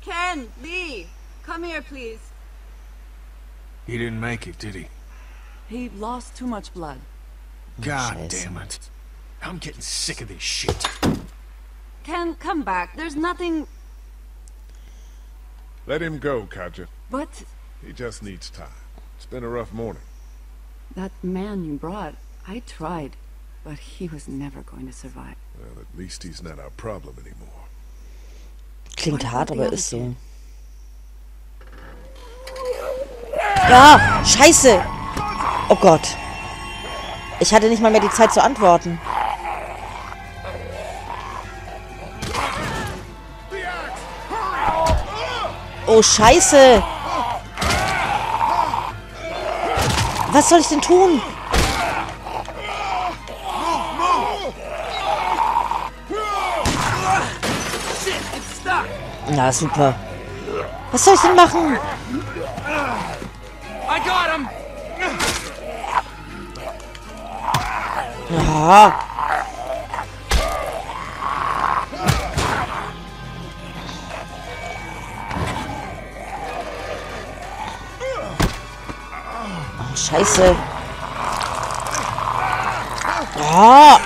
Ken, Lee, come here, please. He didn't make it, did he? He lost too much blood. God Scheiße. damn it. I'm getting sick of this shit. Ken, come back. There's nothing... Let him go, Katja. But He just needs time. It's been a rough morning. that man you brought, I tried, but he was never going to survive. Well, at least he's not our problem anymore. Klingt hart, aber ist so. Ja, scheiße. Oh Gott. Ich hatte nicht mal mehr die Zeit zu antworten. Oh, scheiße. Was soll ich denn tun? Na, super. Was soll ich denn machen? I got him! Ja. Oh, scheiße. Ja.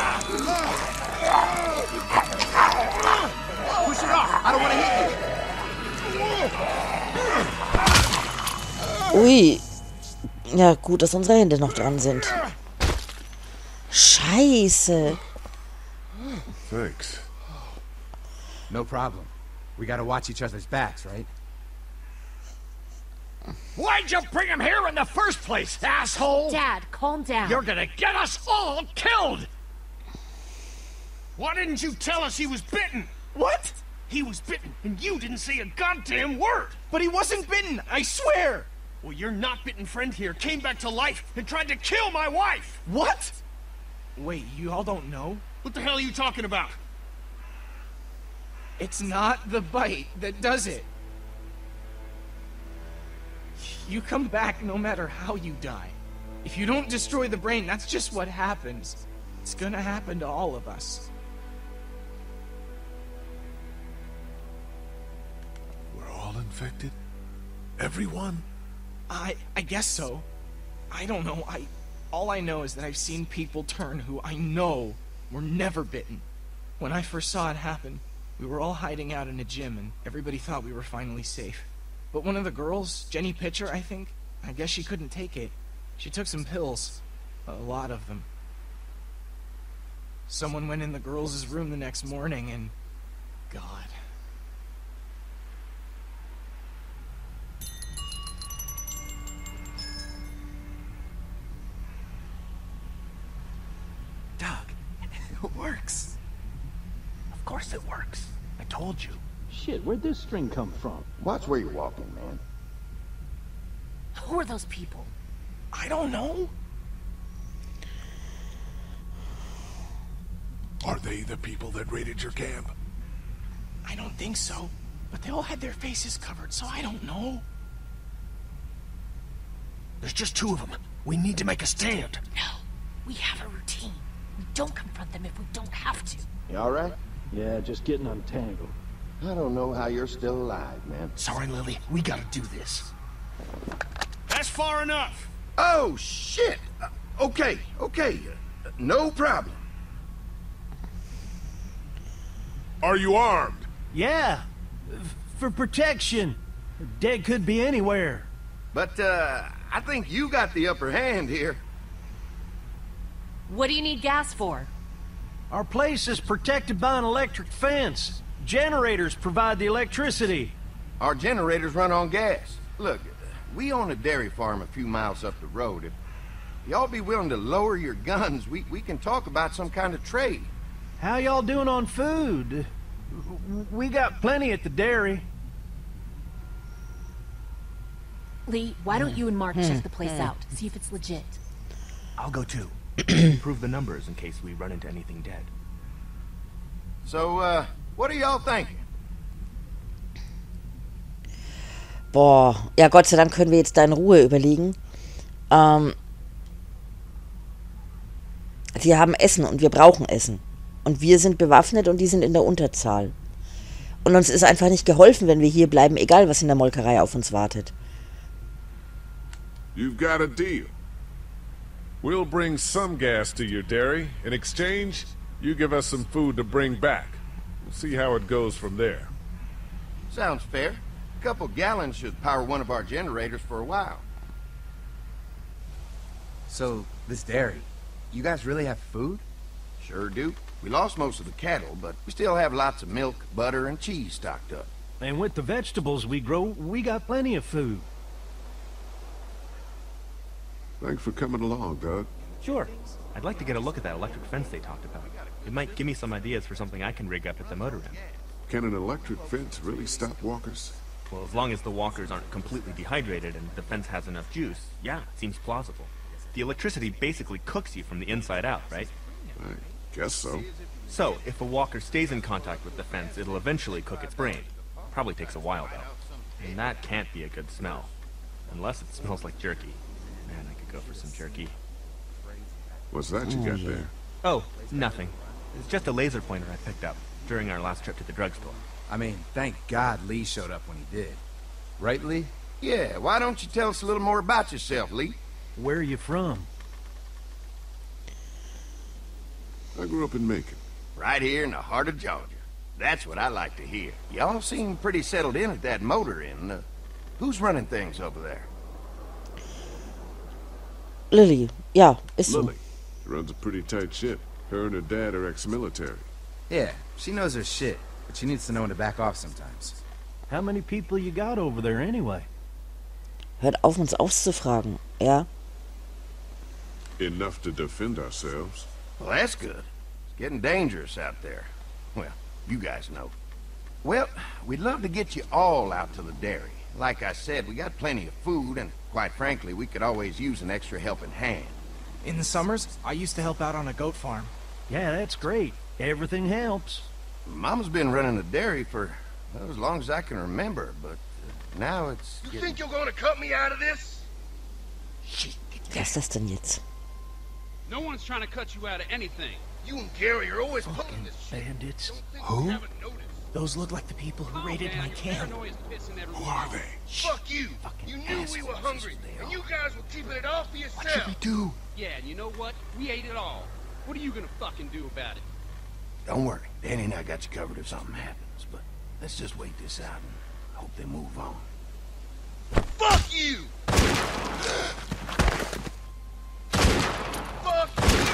Push it off. I don't want to hit you. Ui. Ja, gut, dass unsere Hände noch dran sind. Scheiße. Thanks. No problem. We gotta watch each other's backs, right? Why'd you bring him here in the first place, asshole? Dad, calm down. You're gonna get us all killed! Why didn't you tell us he was bitten? What? He was bitten, and you didn't say a goddamn word! But he wasn't bitten, I swear! Well, your not-bitten friend here came back to life and tried to kill my wife! What? Wait, you all don't know? What the hell are you talking about? It's not the bite that does it. You come back no matter how you die. If you don't destroy the brain, that's just what happens. It's gonna happen to all of us. We're all infected? Everyone? I guess so. I don't know. All I know is that I've seen people turn who I know were never bitten. When I first saw it happen, we were all hiding out in a gym and everybody thought we were finally safe. But one of the girls, Jenny Pitcher, I think, I guess she couldn't take it. She took some pills. A lot of them. Someone went in the girls' room the next morning and... God. Doug, it works. Of course it works. I told you. Shit, where'd this string come from? Watch where you're walking, man. Who are those people? I don't know. Are they the people that raided your camp? I don't think so. But they all had their faces covered, so I don't know. There's just two of them. We need to make a stand. No, we have a routine. We don't confront them if we don't have to. You all right? Yeah, just getting untangled. I don't know how you're still alive, man. Sorry, Lily. We gotta do this. That's far enough. Oh, shit! Okay. No problem. Are you armed? Yeah, for protection. Dead could be anywhere. But, I think you got the upper hand here. What do you need gas for? Our place is protected by an electric fence. Generators provide the electricity. Our generators run on gas. Look, we own a dairy farm a few miles up the road. If y'all be willing to lower your guns, we can talk about some kind of trade. How y'all doing on food? We got plenty at the dairy. Lee, why don't you and Mark check the place out, see if it's legit. I'll go too. Improve the numbers in case we run into anything dead. So, what are y'all thinking? Boah, ja, Gott sei Dank können wir jetzt da in Ruhe überlegen. Sie haben Essen und wir brauchen Essen. Und wir sind bewaffnet und die sind in der Unterzahl. Und uns ist einfach nicht geholfen, wenn wir hier bleiben, egal was in der Molkerei auf uns wartet. You've got a deal. We'll bring some gas to your dairy. In exchange, you give us some food to bring back. We'll see how it goes from there. Sounds fair. A couple gallons should power one of our generators for a while. So, this dairy, you guys really have food? Sure do. We lost most of the cattle, but we still have lots of milk, butter, and cheese stocked up. And with the vegetables we grow, we got plenty of food. Thanks for coming along, Doug. Sure. I'd like to get a look at that electric fence they talked about. It might give me some ideas for something I can rig up at the motor inn. Can an electric fence really stop walkers? Well, as long as the walkers aren't completely dehydrated and the fence has enough juice, yeah, it seems plausible. The electricity basically cooks you from the inside out, right? I guess so. So, if a walker stays in contact with the fence, it'll eventually cook its brain. Probably takes a while, though. And that can't be a good smell. Unless it smells like jerky. Man, I could go for some jerky. What's that you got there? Oh, nothing. It's just a laser pointer I picked up during our last trip to the drugstore. I mean, thank God Lee showed up when he did. Right, Lee? Yeah, why don't you tell us a little more about yourself, Lee? Where are you from? I grew up in Macon. Right here in the heart of Georgia. That's what I like to hear. Y'all seem pretty settled in at that motor inn. Who's running things over there? Lily. Ja, ist so. Lily. She runs a pretty tight ship. Her and her dad are ex-military. Yeah, she knows her shit, but she needs to know when to back off sometimes. How many people you got over there anyway? Hört auf, uns auszufragen. Ja? Enough to defend ourselves. Well, that's good. It's getting dangerous out there. Well, you guys know. Well, we'd love to get you all out to the dairy. Like I said, we got plenty of food, and quite frankly, we could always use an extra helping hand. In the summers, I used to help out on a goat farm. Yeah, that's great. Everything helps. Mama's been running a dairy for well, as long as I can remember, but now it's You think you're gonna cut me out of this? Was ist das denn jetzt? No one's trying to cut you out of anything. You and Gary are always pulling this shit. Bandits. Who? Those look like the people who raided my camp. Who are they? Fuck you! You knew we were hungry, and you guys were keeping it all for yourself. What should we do? Yeah, and you know what? We ate it all. What are you gonna fucking do about it? Don't worry, Danny and I got you covered if something happens, but let's just wait this out and hope they move on. Fuck you! Fuck you!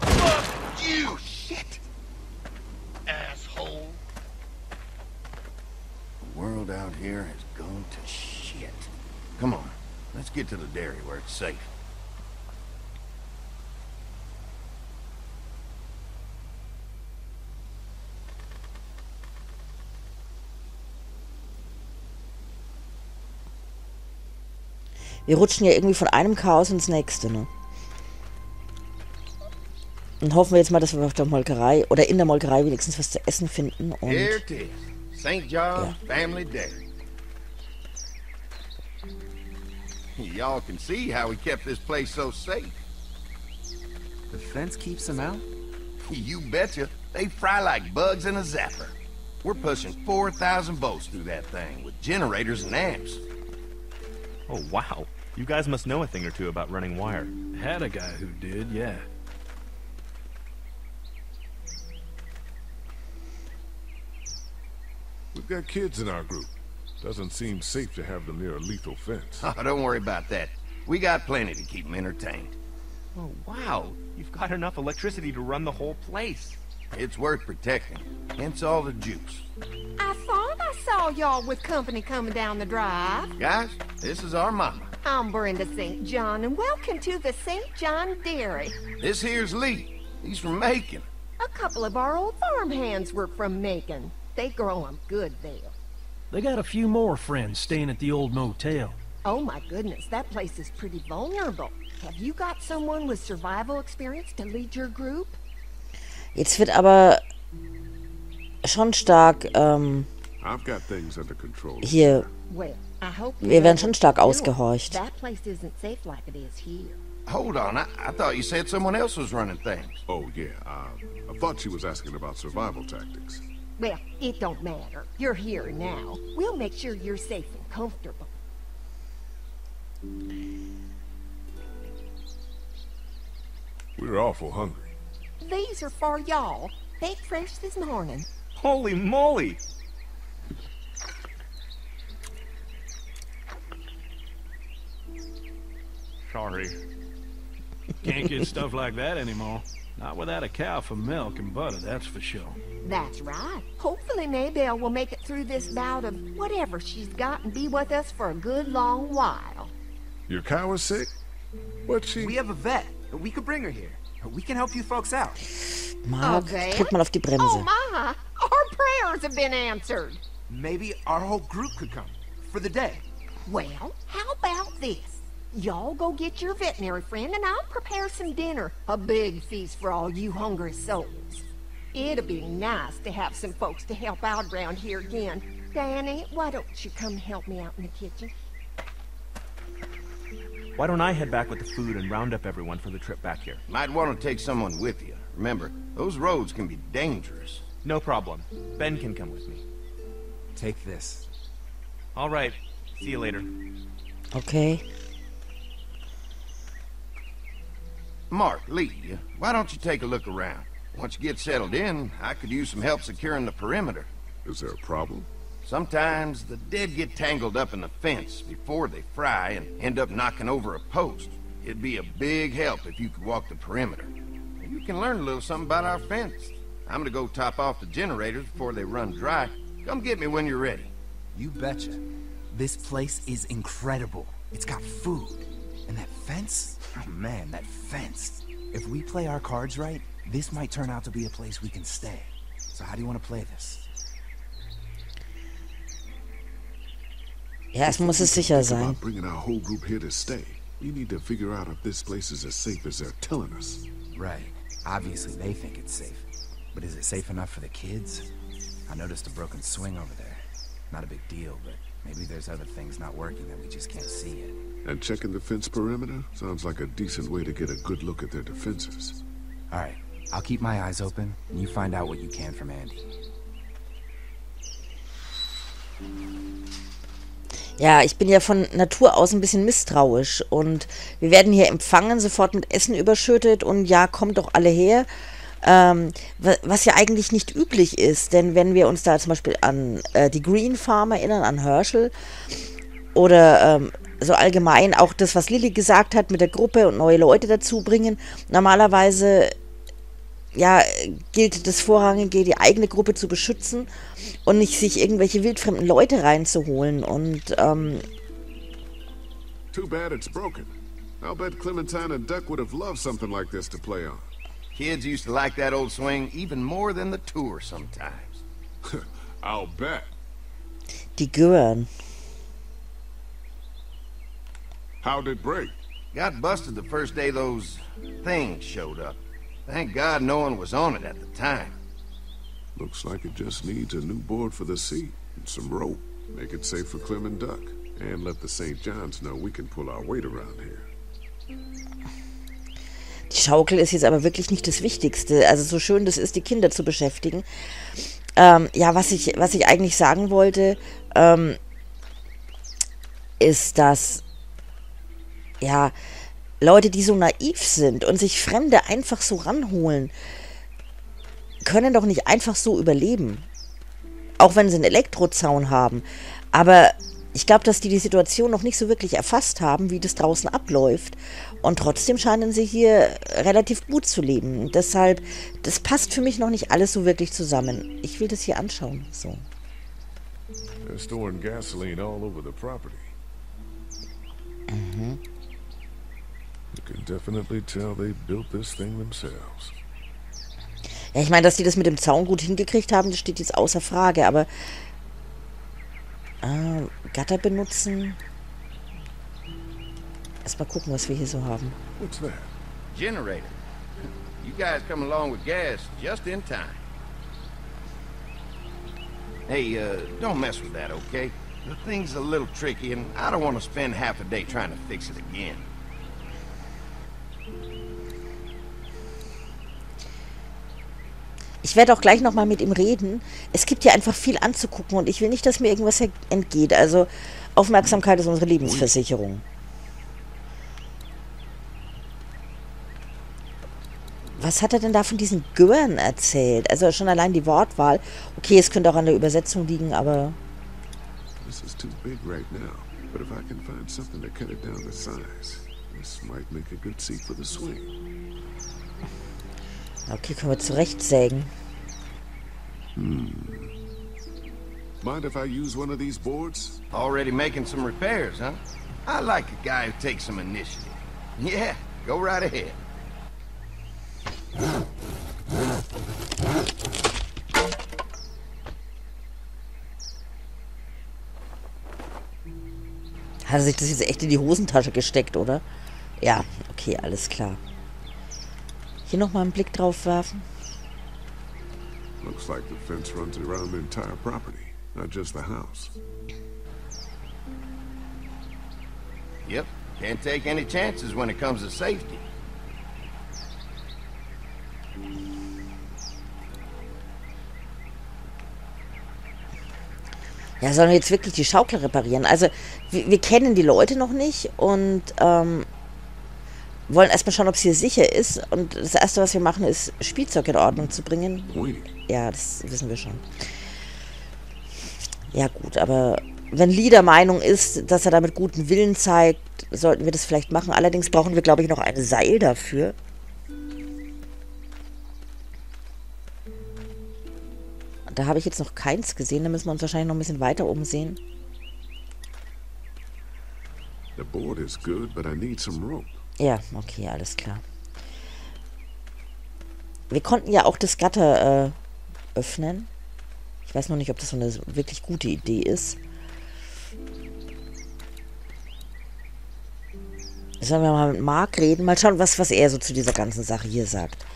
Fuck you! Oh, shit! Asshole. The world out here has gone to shit. Come on, let's get to the dairy where it's safe. Wir rutschen ja irgendwie von einem Chaos ins nächste, ne? Und hoffen wir jetzt mal, dass wir auf der Molkerei oder in der Molkerei wenigstens was zu essen finden. Und Here it is. St. John's Family Dairy. Y'all can see how we kept this place so safe. The fence keeps them out? You betcha. They fry like bugs in a zapper. We're pushing 4,000 volts through that thing with generators and amps. Oh, wow. You guys must know a thing or two about running wire. Had a guy who did, yeah. We've got kids in our group. Doesn't seem safe to have them near a lethal fence. Oh, don't worry about that. We got plenty to keep them entertained. Oh, wow. You've got enough electricity to run the whole place. It's worth protecting. Hence all the juice. I thought I saw y'all with company coming down the drive. Guys, this is our mama. I'm Brenda St. John, and welcome to the St. John Dairy. This here's Lee. He's from Macon. A couple of our old farmhands were from Macon. They grow 'em good there. They got a few more friends staying at the old motel. Oh my goodness, that place is pretty vulnerable. Have you got someone with survival experience to lead your group? jetzt wird aber schon stark I've got things under control. hier. Well, I hope you Wir know werden schon what's stark doing. ausgehorcht. That place isn't safe like it is here. Hold on, I thought you said someone else was running things. Oh, yeah. I thought she was asking about survival tactics. Well, it don't matter. You're here now. We'll make sure you're safe and comfortable. We're awful hungry. These are for y'all. Baked fresh this morning. Holy moly! Sorry. Can't get stuff like that anymore. Not without a cow for milk and butter, that's for sure. That's right. Hopefully Maybelle will make it through this bout of whatever she's got and be with us for a good long while. Your cow is sick? What's she... We have a vet. We could bring her here. We can help you folks out. Mark, tritt mal auf die Bremse. Oh my! Our prayers have been answered. Maybe our whole group could come. For the day. Well, how about this? Y'all go get your veterinary friend and I'll prepare some dinner. A big feast for all you hungry souls. It'll be nice to have some folks to help out around here again. Danny, why don't you come help me out in the kitchen? Why don't I head back with the food and round up everyone for the trip back here? Might want to take someone with you. Remember, those roads can be dangerous. No problem. Ben can come with me. Take this. All right. See you later. Okay. Mark, Lee, why don't you take a look around? Once you get settled in, I could use some help securing the perimeter. Is there a problem? Sometimes the dead get tangled up in the fence before they fry and end up knocking over a post. It'd be a big help if you could walk the perimeter. You can learn a little something about our fence. I'm gonna go top off the generators before they run dry. Come get me when you're ready. You betcha. This place is incredible. It's got food. And that fence? Oh man, that fence. If we play our cards right, this might turn out to be a place we can stay. So how do you want to play this? Ja, es muss es sicher sein. About bringing our whole group here to stay. We need to figure out if this place is as safe as they're telling us. Right. Obviously they think it's safe. But is it safe enough for the kids? I noticed a broken swing over there. Not a big deal, but maybe there's other things not working that we just can't see yet. And checking the fence perimeter sounds like a decent way to get a good look at their defenses. All right. I'll keep my eyes open, and you find out what you can from Andy. Ja, ich bin ja von Natur aus ein bisschen misstrauisch und wir werden hier empfangen, sofort mit Essen überschüttet und ja, kommt doch alle her. Was ja eigentlich nicht üblich ist, denn wenn wir uns da zum Beispiel an die Green Farm erinnern, an Herschel oder so allgemein auch das, was Lilly gesagt hat mit der Gruppe und neue Leute dazu bringen, normalerweise ja, gilt das Vorrangige, die eigene Gruppe zu beschützen und nicht sich irgendwelche wildfremden Leute reinzuholen und Too bad it's broken. I'll bet Clementine and Duck would have loved something like this to play on. Kids used to like that old swing even more than the tour sometimes. I'll bet. die GER. How'd it break? Got busted the first day those things showed up. Thank God no one was on it at the time. Looks like it just needs a new board for the seat and some rope. Make it safe for Clem and Duck. And let the St. John's know we can pull our weight around here. Die Schaukel ist jetzt aber wirklich nicht das Wichtigste. Also so schön das ist, die Kinder zu beschäftigen. Ja, was ich eigentlich sagen wollte, ist, dass ja, Leute, die so naiv sind und sich Fremde einfach so ranholen, können doch nicht einfach so überleben. Auch wenn sie einen Elektrozaun haben. Aber ich glaube, dass die Situation noch nicht so wirklich erfasst haben, wie das draußen abläuft. Und trotzdem scheinen sie hier relativ gut zu leben. Deshalb, das passt für mich noch nicht alles so wirklich zusammen. Ich will das hier anschauen. So. They're storing gasoline all over the property. Mhm. You can definitely tell they built this thing themselves. Ja, ich meine, dass die das mit dem Zaun gut hingekriegt haben, das steht jetzt außer Frage, aber Gatter benutzen. Erstmal gucken, was wir hier so haben. What's that? Generator. You guys come along with gas just in time. Hey, don't mess with that, okay? The thing's a little tricky, and I don't want to spend half a day trying to fix it again. Ich werde auch gleich nochmal mit ihm reden. Es gibt hier einfach viel anzugucken und ich will nicht, dass mir irgendwas entgeht. Also Aufmerksamkeit ist unsere Lebensversicherung. Was hat er denn da von diesen GERen erzählt? Also schon allein die Wortwahl. Okay, es könnte auch an der Übersetzung liegen, aber... This is too big right now, but if I can find something to cut it down to size, this might make a good seat for the swing. Okay, können wir zurechtsägen. Mind if I use one of these boards? Already making some repairs, huh? I like a guy who takes some initiative. Yeah, go right ahead. Hat er sich das jetzt echt in die Hosentasche gesteckt, oder? Ja, okay, alles klar. Hier nochmal einen Blick drauf werfen. Looks like the fence runs around the entire property, not just the house. Yep, can't take any chances when it comes to safety. Ja, sollen wir jetzt wirklich die Schaukel reparieren? Also, wir kennen die Leute noch nicht und wollen erstmal schauen, ob es hier sicher ist. Und das Erste, was wir machen, ist, Spielzeug in Ordnung zu bringen. Ja, das wissen wir schon. Ja gut, aber wenn Lee der Meinung ist, dass er damit guten Willen zeigt, sollten wir das vielleicht machen. Allerdings brauchen wir, glaube ich, noch ein Seil dafür. Da habe ich jetzt noch keins gesehen. Da müssen wir uns wahrscheinlich noch ein bisschen weiter umsehen. The board is good, but I need some rope. Ja, okay, alles klar. Wir konnten ja auch das Gatter öffnen. Ich weiß noch nicht, ob das so eine wirklich gute Idee ist. Sollen wir mal mit Mark reden? Mal schauen, was er so zu dieser ganzen Sache hier sagt.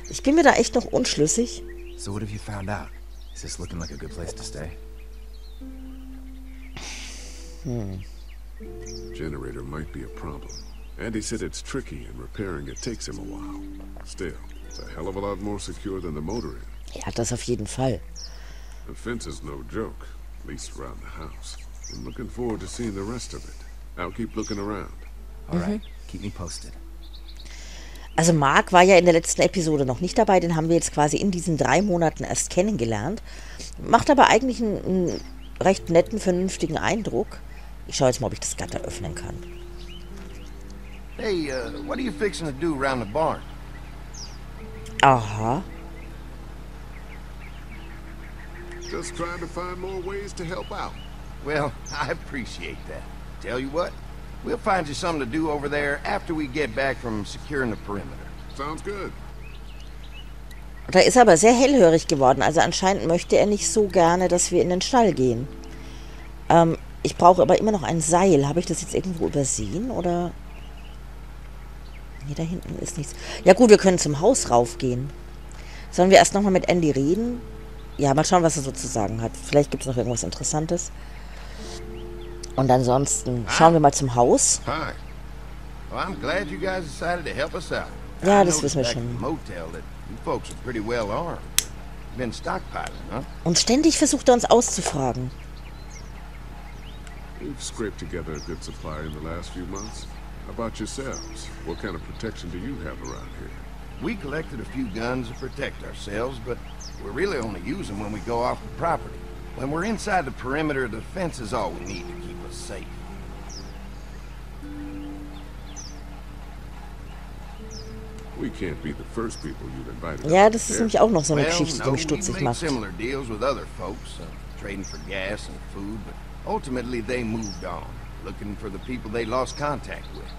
Ich bin mir da echt noch unschlüssig. So what have you found out? Is this looking like a good place to stay? Generator might be a problem. Andy said it's tricky and repairing it takes him a while. Still, it's a hell of a lot more secure than the motor inn. Ja, das auf jeden Fall. The fence is no joke, at least around the house. I'm looking forward to seeing the rest of it. I'll keep looking around. All right, keep me posted. Also Mark war ja in der letzten Episode noch nicht dabei, den haben wir jetzt quasi in diesen 3 Monaten erst kennengelernt. Macht aber eigentlich einen recht netten, vernünftigen Eindruck. Ich schaue jetzt mal, ob ich das Gatter öffnen kann. Hey, what are you fixing to do around the barn? Aha. Just trying to find more ways to help out. Well, I appreciate that. Tell you what, we'll find you something to do over there after we get back from securing the perimeter. Sounds good. Da ist er aber sehr hellhörig geworden. Also anscheinend möchte er nicht so gerne, dass wir in den Stall gehen. Ich brauche aber immer noch ein Seil. Habe ich das jetzt irgendwo übersehen, oder? Nee, da hinten ist nichts. Ja gut, wir können zum Haus raufgehen. Sollen wir erst nochmal mit Andy reden? Ja, mal schauen, was er so zu sagen hat. Vielleicht gibt es noch irgendwas Interessantes. Und ansonsten schauen wir mal zum Haus. Hi. Well, I'm glad you guys decided to help us out. Ja, das wissen wir schon. Folks are pretty well armed. Been stockpiling, huh? Und ständig versucht er uns auszufragen. We've scraped together a good supply in the last few months. How about yourselves? What kind of protection do you have around here? We collected a few guns to protect ourselves, but we really only use them when we go off the property. When we're inside the perimeter, the fence is all we need to keep us safe. We can't be the first people you've invited. Ja, das ist nämlich auch noch so eine Geschichte, die mich stutzig macht. Similar deals with other folks, trading for gas and food, but ultimately they moved on, looking for the people they lost contact with.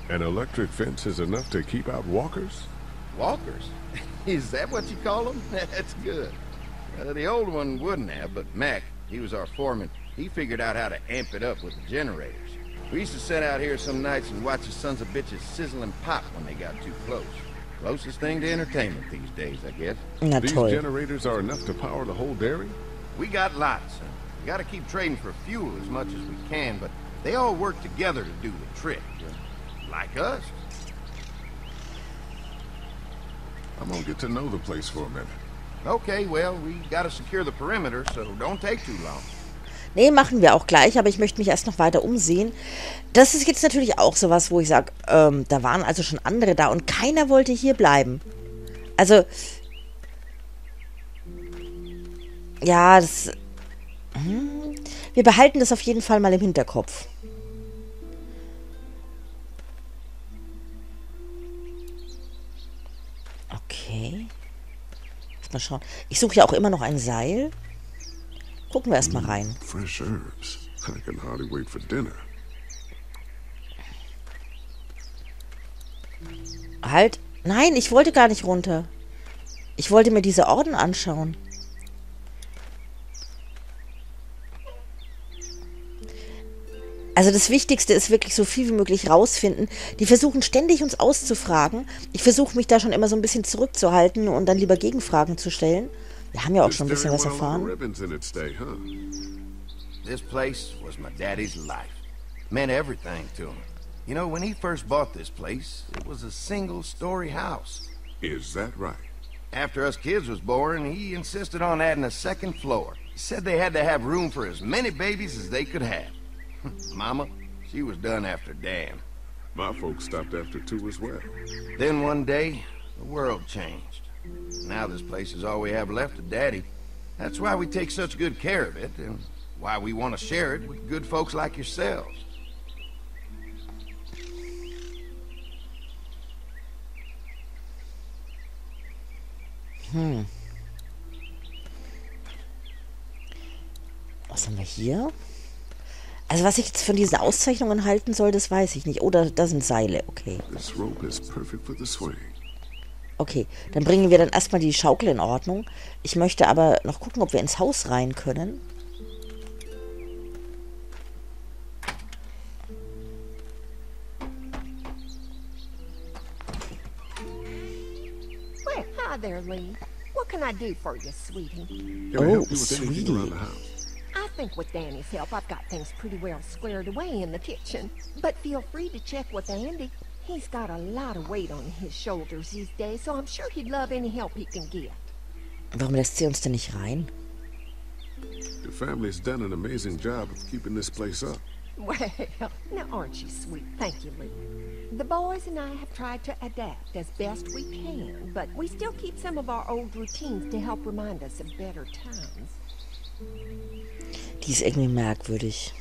An electric fence is enough to keep out walkers? Walkers? Is that what you call them? That's good. The old one wouldn't have, but Mac, he was our foreman, he figured out how to amp it up with the generators. We used to sit out here some nights and watch the sons of bitches sizzle and pop when they got too close. Closest thing to entertainment these days, I guess. Na toll. These generators are enough to power the whole dairy? We got lots. We gotta keep trading for fuel as much as we can, but they all work together to do the trick. Like us. I'm gonna get to know the place for a minute. Okay, well, we gotta secure the perimeter, so don't take too long. Nee, machen wir auch gleich, aber ich möchte mich erst noch weiter umsehen. Das ist jetzt natürlich auch sowas, wo ich sage, da waren also schon andere da und keiner wollte hier bleiben. Also, ja, wir behalten das auf jeden Fall mal im Hinterkopf. Okay. Mal schauen. Ich suche ja auch immer noch ein Seil. Gucken wir erst mal rein. Fresh herbs. I can hardly wait for dinner. Halt. Nein, ich wollte gar nicht runter. Ich wollte mir diese Orden anschauen. Also das Wichtigste ist wirklich so viel wie möglich rausfinden. Die versuchen ständig uns auszufragen. Ich versuche mich da schon immer so ein bisschen zurückzuhalten und dann lieber Gegenfragen zu stellen. Wir haben ja auch schon ein bisschen was erfahren. This place was my daddy's life. Meant everything to him. You know, when he first bought this place, it was a single-story house. Is that right? After us kids was born, he insisted on adding a second floor. He said they had to have room for as many babies as they could have. Mama, she was done after Dan. My folks stopped after 2 as well. Then one day, the world changed. Now this place is all we have left of Daddy. That's why we take such good care of it, and why we want to share it with good folks like yourselves. Was haben wir hier? Also was ich jetzt von diesen Auszeichnungen halten soll, das weiß ich nicht. Oder da sind Seile, okay. Okay, dann bringen wir dann erstmal die Schaukel in Ordnung. Ich möchte aber noch gucken, ob wir ins Haus rein können. Well, hi there, Lee. What can I do for you, sweetie? Oh, sweetie. I think with Danny's help, I've got things pretty well squared away in the kitchen. But feel free to check with Andy. He's got a lot of weight on his shoulders these days, so I'm sure he'd love any help he can get. Warum lässt sie uns denn nicht rein? Your family's done an amazing job of keeping this place up. Well, now aren't you sweet? Thank you, Lee. The boys and I have tried to adapt as best we can, but we still keep some of our old routines to help remind us of better times. Die ist irgendwie merkwürdig.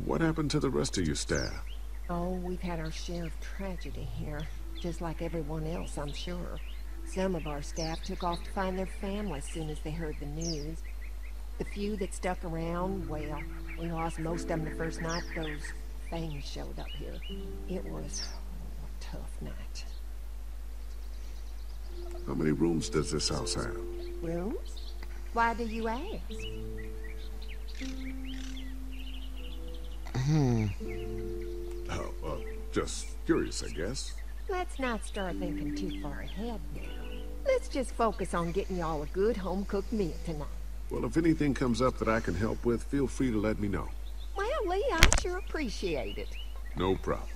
What happened to the rest of your staff? Oh, we've had our share of tragedy here, just like everyone else, I'm sure. Some of our staff took off to find their families as soon as they heard the news. The few that stuck around, well, we lost most of them the first night those things showed up here. It was a tough night. How many rooms does this house have? Rooms? Why do you ask? Oh, just curious, I guess. Let's not start thinking too far ahead now. Let's just focus on getting y'all a good home-cooked meal tonight. Well, if anything comes up that I can help with, feel free to let me know. Well, Lee, I sure appreciate it. No problem.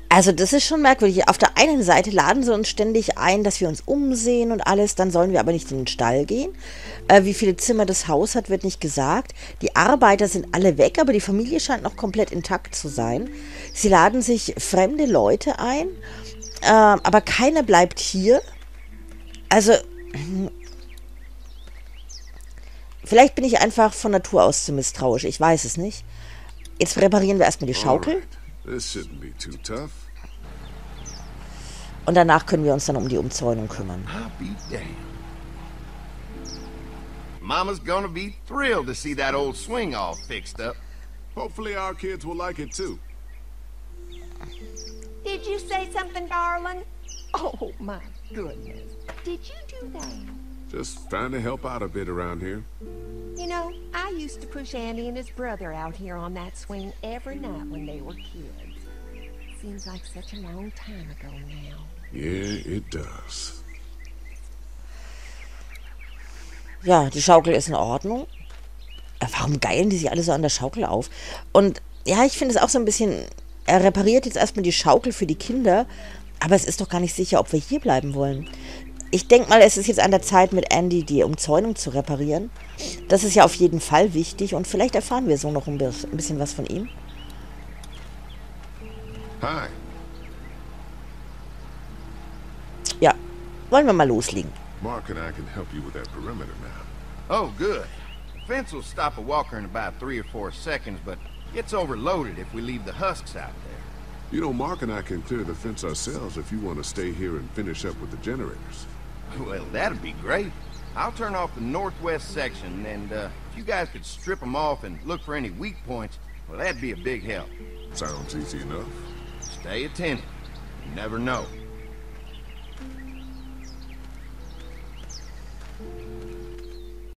Also das ist schon merkwürdig. Auf der einen Seite laden sie uns ständig ein, dass wir uns umsehen und alles, dann sollen wir aber nicht in den Stall gehen. Wie viele Zimmer das Haus hat, wird nicht gesagt. Die Arbeiter sind alle weg, aber die Familie scheint noch komplett intakt zu sein. Sie laden sich fremde Leute ein, aber keiner bleibt hier. Also, vielleicht bin ich einfach von Natur aus zu misstrauisch, ich weiß es nicht. Jetzt reparieren wir erstmal die Schaukel. Und danach können wir uns dann um die Umzäunung kümmern. Mama's gonna be thrilled to see that old swing all fixed up. Hopefully our kids will like it too. Did you say something, darling? Oh, my goodness. Did you do that? Just trying to help out a bit around here. You know, I used to push Andy and his brother out here on that swing every night when they were kids. Seems like such a long time ago now. Yeah, it does. Ja, die Schaukel ist in Ordnung. Warum geilen die sich alle so an der Schaukel auf? Und ja, ich finde es auch so ein bisschen, er repariert jetzt erstmal die Schaukel für die Kinder, aber es ist doch gar nicht sicher, ob wir hier bleiben wollen. Ich denke mal, es ist jetzt an der Zeit, mit Andy die Umzäunung zu reparieren. Das ist ja auf jeden Fall wichtig und vielleicht erfahren wir so noch ein bisschen was von ihm. Hi. Ja, wollen wir mal loslegen. Mark and I can help you with that perimeter now. Oh, good. The fence will stop a walker in about 3 or 4 seconds, but gets overloaded if we leave the husks out there. You know, Mark and I can clear the fence ourselves if you want to stay here and finish up with the generators. Well, that'd be great. I'll turn off the northwest section, and if you guys could strip them off and look for any weak points, well, that'd be a big help. Sounds easy enough. Stay attentive. You never know.